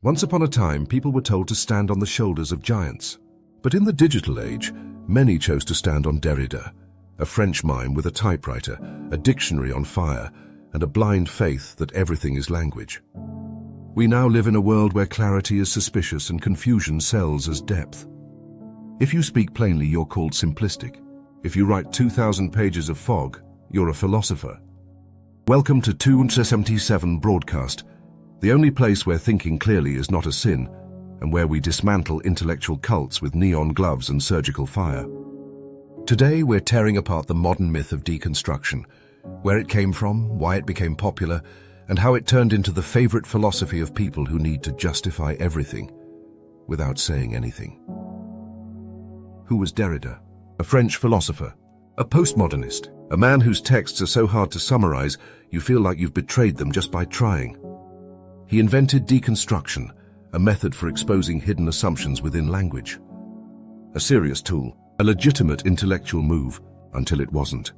Once upon a time, people were told to stand on the shoulders of giants. But in the digital age, many chose to stand on Derrida, a French mime with a typewriter, a dictionary on fire, and a blind faith that everything is language. We now live in a world where clarity is suspicious and confusion sells as depth. If you speak plainly, you're called simplistic. If you write 2,000 pages of fog, you're a philosopher. Welcome to 277 Broadcast, the only place where thinking clearly is not a sin, and where we dismantle intellectual cults with neon gloves and surgical fire. Today we're tearing apart the modern myth of deconstruction, where it came from, why it became popular, and how it turned into the favorite philosophy of people who need to justify everything without saying anything. Who was Derrida? A French philosopher, a postmodernist, a man whose texts are so hard to summarize you feel like you've betrayed them just by trying. He invented deconstruction, a method for exposing hidden assumptions within language. A serious tool, a legitimate intellectual move, until it wasn't.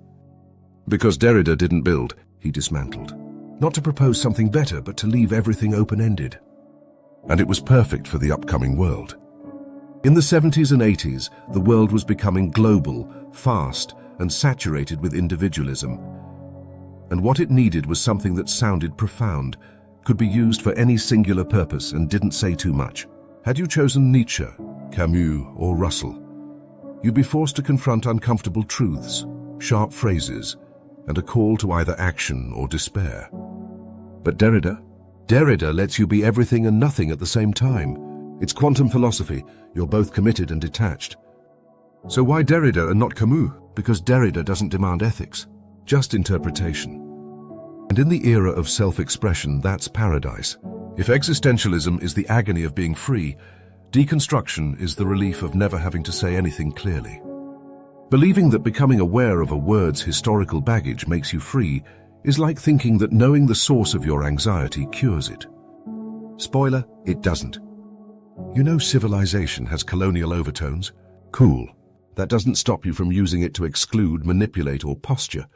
Because Derrida didn't build, he dismantled. Not to propose something better, but to leave everything open-ended. And it was perfect for the upcoming world. In the 70s and 80s, the world was becoming global, fast, and saturated with individualism. And what it needed was something that sounded profound, could be used for any singular purpose and didn't say too much. Had you chosen Nietzsche, Camus, or Russell, you'd be forced to confront uncomfortable truths, sharp phrases, and a call to either action or despair. But Derrida? Derrida lets you be everything and nothing at the same time. It's quantum philosophy. You're both committed and detached. So why Derrida and not Camus? Because Derrida doesn't demand ethics, just interpretation. And in the era of self-expression, that's paradise. If existentialism is the agony of being free, deconstruction is the relief of never having to say anything clearly. Believing that becoming aware of a word's historical baggage makes you free is like thinking that knowing the source of your anxiety cures it. Spoiler, it doesn't. You know civilization has colonial overtones? Cool. That doesn't stop you from using it to exclude, manipulate, or posture.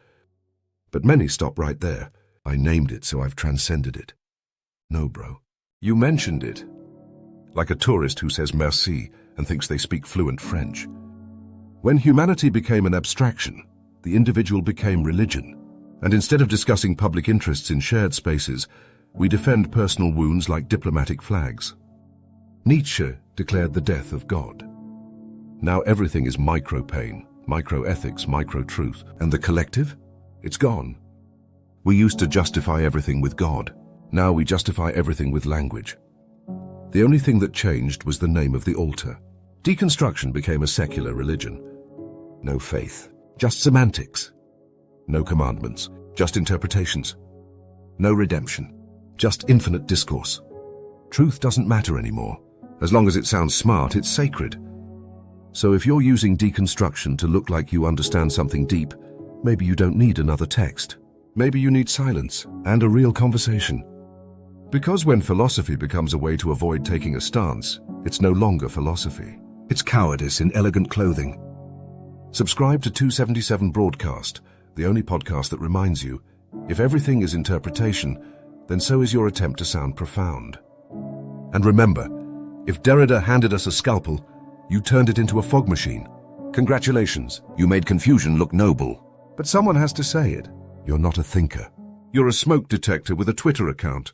But many stop right there. I named it, so I've transcended it. No, bro. You mentioned it. Like a tourist who says merci and thinks they speak fluent French. When humanity became an abstraction, the individual became religion. And instead of discussing public interests in shared spaces, we defend personal wounds like diplomatic flags. Nietzsche declared the death of God. Now everything is micro-pain, micro-ethics, micro-truth. And the collective? It's gone. We used to justify everything with God. Now we justify everything with language. The only thing that changed was the name of the altar. Deconstruction became a secular religion. No faith, just semantics. No commandments, just interpretations. No redemption, just infinite discourse. Truth doesn't matter anymore. As long as it sounds smart, it's sacred. So if you're using deconstruction to look like you understand something deep, maybe you don't need another text. Maybe you need silence and a real conversation. Because when philosophy becomes a way to avoid taking a stance, it's no longer philosophy. It's cowardice in elegant clothing. Subscribe to 277 Broadcast, the only podcast that reminds you, if everything is interpretation, then so is your attempt to sound profound. And remember, if Derrida handed us a scalpel, you turned it into a fog machine. Congratulations, you made confusion look noble. But someone has to say it. You're not a thinker. You're a smoke detector with a Twitter account.